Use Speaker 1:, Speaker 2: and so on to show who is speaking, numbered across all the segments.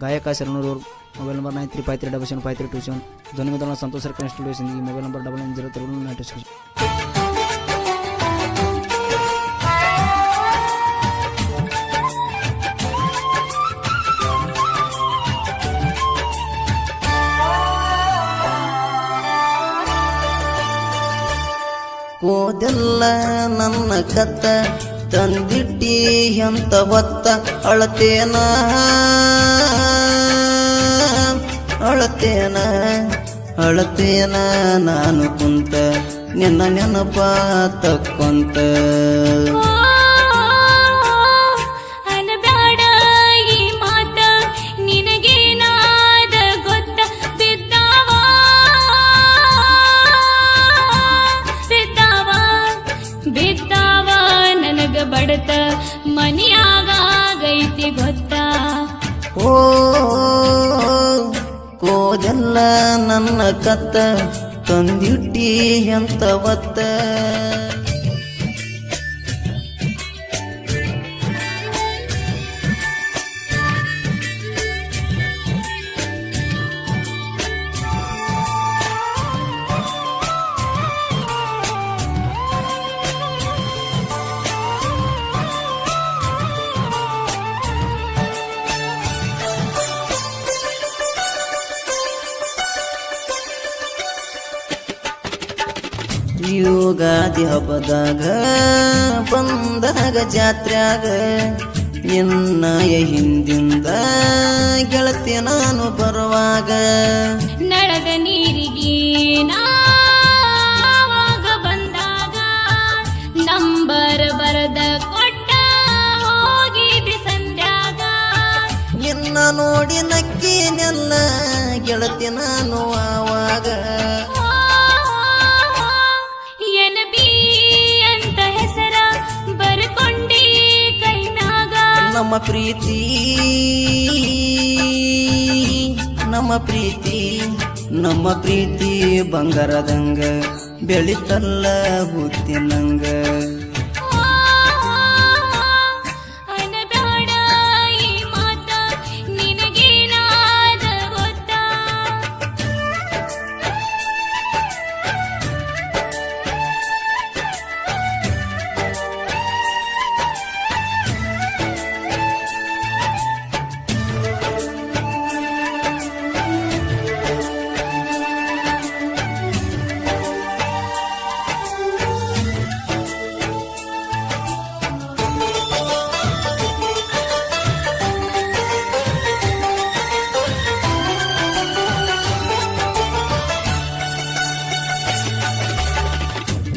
Speaker 1: ಗಾಯಕ ಶರಣೂರು. Mobile number 9353775327. ಧ್ವನಿ ಮುದ್ರಣ Santosh circle studio Sindagi. Mobile number 9903
Speaker 2: ಕೋದೆಲ್ಲ ನನ್ನ ಕತ್ತ ತಂದಿಟ್ಟಿ ಎಂತ ಹೊತ್ತ ಅಳತೇನ ನಾನು ಕುಂತ ನಿನ್ನ ನೆನಪ ತಕ್ಕೊಂತ.
Speaker 3: ಬಡತ ಮನಿಯಾಗೈತಿ ಗೊತ್ತ.
Speaker 2: ಓ ಕೋದೆಲ್ಲ ನನ್ನ ಕತ್ತ ತಂದಿಟ್ಟಿ ಎಂತ ಹೊತ್ತ. ಯುಗಾದಿ ಹಬ್ಬದಾಗ ಬಂದಾಗ ಜಾತ್ರ್ಯಾಗ ನಿನ್ನಯ ಹಿಂದಿಂದ ಗೆಳತಿ ನಾನು ಬರುವಾಗ.
Speaker 3: ನಳದ ನೀರಿಗೆ ನಾವಾಗ ಬಂದಾಗ ನಂಬರ್ ಬರದ ಕೊಟ್ಟ ಹೋಗಿದ್ದಿ ಸಂಧ್ಯಾಗ.
Speaker 2: ನಿನ್ನ ನೋಡಿ ನಕ್ಕಿನೆಲ್ಲ ಗೆಳತಿ ನಾನು ಆವಾಗ. ನಮ್ಮ ಪ್ರೀತಿ ಬಂಗಾರದಂಗ ಬೆಳಿತಲ್ಲ ಬುತ್ತಿನಂಗ.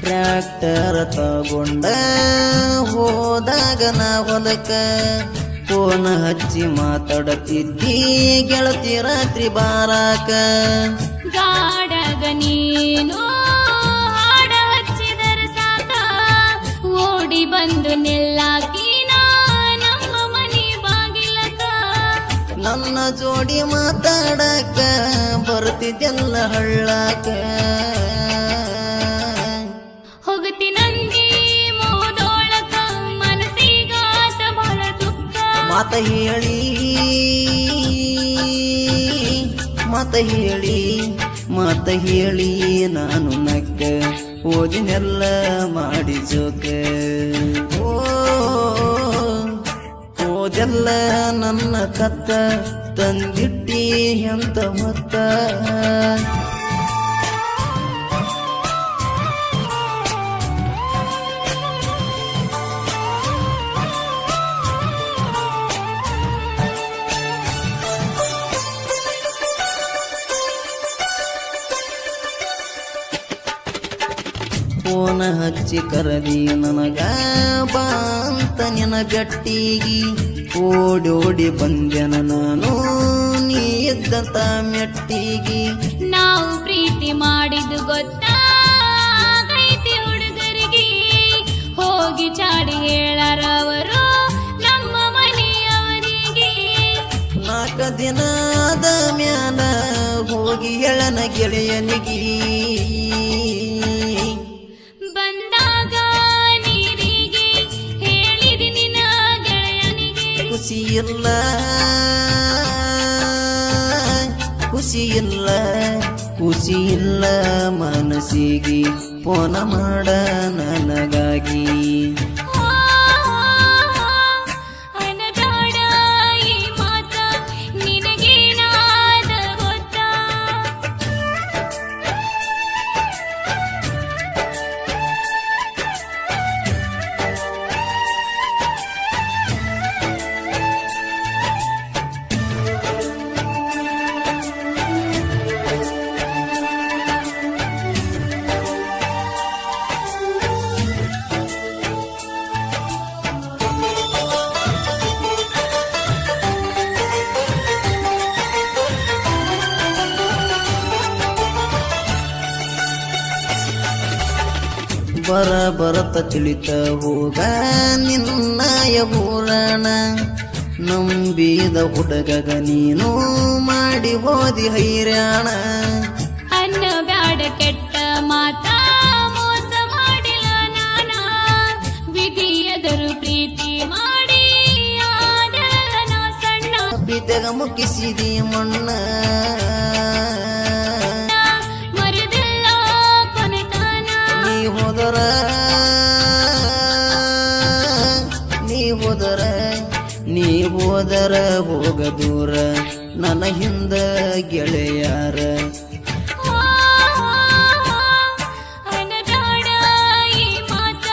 Speaker 2: ಟ್ರ್ಯಾಕ್ಟರ್ ತಗೊಂಡ ಹೋದಾಗ ನಾ ಹೊಲಕ ಫೋನ್ ಹಚ್ಚಿ ಮಾತಾಡತಿದ್ದಿ ಗೆಳತಿ ರಾತ್ರಿ ಬಾರಾಕ.
Speaker 3: ಗಾಡಗ ನೀನು ಹಾಡ ಹಚ್ಚಿದರ ಸಾಕ ಓಡಿ ಬಂದು ನಿಲ್ಲಾಕಿ ನಮ್ಮ ಮನಿ ಬಾಗಿಲಕ.
Speaker 2: ನನ್ನ ಜೋಡಿ ಮಾತಾಡಕ ಬರ್ತಿದ್ದೆಲ್ಲ ಹಳ್ಳಾಕ. ಮಾತ ಹೇಳಿ ನಾನು ನಕ್ಕ ಓದಿನೆಲ್ಲ ಮಾಡಿ ಜೋಕ. ಓದೆಲ್ಲ ನನ್ನ ಕತ್ತ ತಂದಿಟ್ಟಿ ಎಂತ ಮತ್ತ. ಫೋನ ಹಚ್ಚಿ ಕರದಿ ನನಗ ಬಾಂತ ನಿನ ಗಟ್ಟಿಗಿ ಓಡೋಡಿ ಬಂದೆನ ನಾನು ನೀ ಇದ್ದಂತ ಮೆಟ್ಟಿಗಿ.
Speaker 3: ನಾವು ಪ್ರೀತಿ ಮಾಡಿದ್ದು ಗೊತ್ತಾಗೈತಿ ಹುಡುಗರಿಗೆ ಹೋಗಿ ಚಾಡಿ ಹೇಳರವರು ನಮ್ಮ ಮನೆಯವರಿಗೆ.
Speaker 2: 4 ದಿನದ ಮ್ಯಾಲ ಹೋಗಿ ಹೇಳನ ಗೆಳೆಯನಿಗೆ.
Speaker 3: ಬಂದಾಗ ನೀರಿಗೆ ಹೇಳಿದಿ ನಿನ್ನ ಗೆಳೆಯನಿಗೆ.
Speaker 2: ಖುಷಿ ಇಲ್ಲ ಖುಷಿ ಇಲ್ಲ ಮನಸ್ಸಿಗೆ ಫೋನ ಮಾಡ ನನಗಾಗಿ
Speaker 3: ಅನಗಾಡ ಈ ಮಾತ ನಿನಗೇನಾದ ಗೊತ್ತಾ
Speaker 2: ಬರತ ತಿಳಿತ ಹೋಗ ನಿನ್ನಯ ಪುರಾಣ ನಂಬಿದ ಹುಡುಗಗ ನೀನು ಮಾಡಿ ಹೋದಿ ಹೈರಾಣ
Speaker 3: ಅನ್ನ ಬ್ಯಾಡ ಕೆಟ್ಟ ಮಾತ ಮೋಸ ಮಾಡಿಲ್ಲ ನಾನ ವಿಧಿ ಎದುರು ಪ್ರೀತಿ ಮಾಡಿ ಆದರ ನಾ ಸಣ್ಣ
Speaker 2: ಪ್ರೀತಿಗ ಮುಗಿಸಿದಿ ಮಣ್ಣ
Speaker 3: ಮರೆದಿಲ್ಲ ಕೊನೆತನ
Speaker 2: ನೀ ಹೋದರ ಹೋಗ ದೂರ ನನ್ನ ಹಿಂದ ಗೆಳೆಯಾರ
Speaker 3: ಅನಗಾಡ ಈ ಮಾತ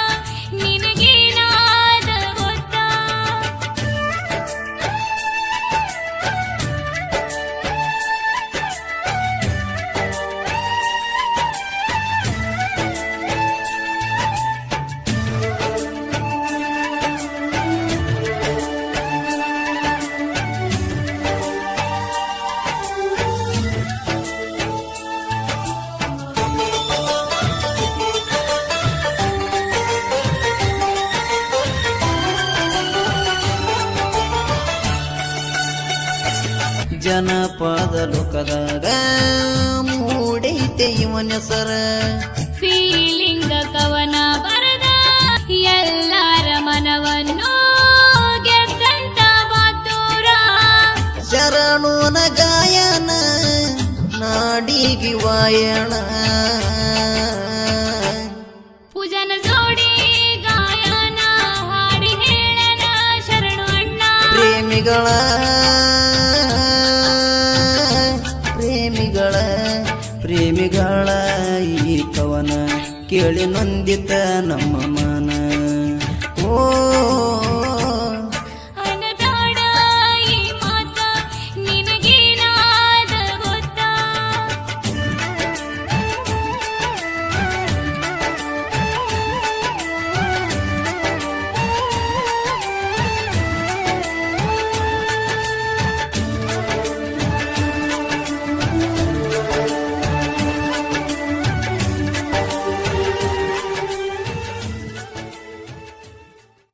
Speaker 3: ನಿನಗೇನಾದ ಗೊತ್ತಾ
Speaker 2: ಜನಪದ ಲೋಕದಾಗ ಮೂಡೈತೆ ಇವನ ಹೆಸರ
Speaker 3: ಫೀಲಿಂಗ ಕವನ ಬರದ ಎಲ್ಲಾರ ಮನವನ್ನು ಗೆದ್ದಂತ ಬಾತೂರ
Speaker 2: ಶರಣುನ ಗಾಯನ ನಾಡಿಗಿ ವಾಯಣ
Speaker 3: ಪೂಜನ ಜೋಡಿ ಗಾಯನ ಹಾಡಿ ಹೇಳನ ಶರಣು ಅಣ್ಣ
Speaker 2: ಪ್ರೇಮಿಗಳ ಈ ಕವನ ಕೇಳಿ ನೊಂದಿತ ನಮ್ಮ ಮನ ಓ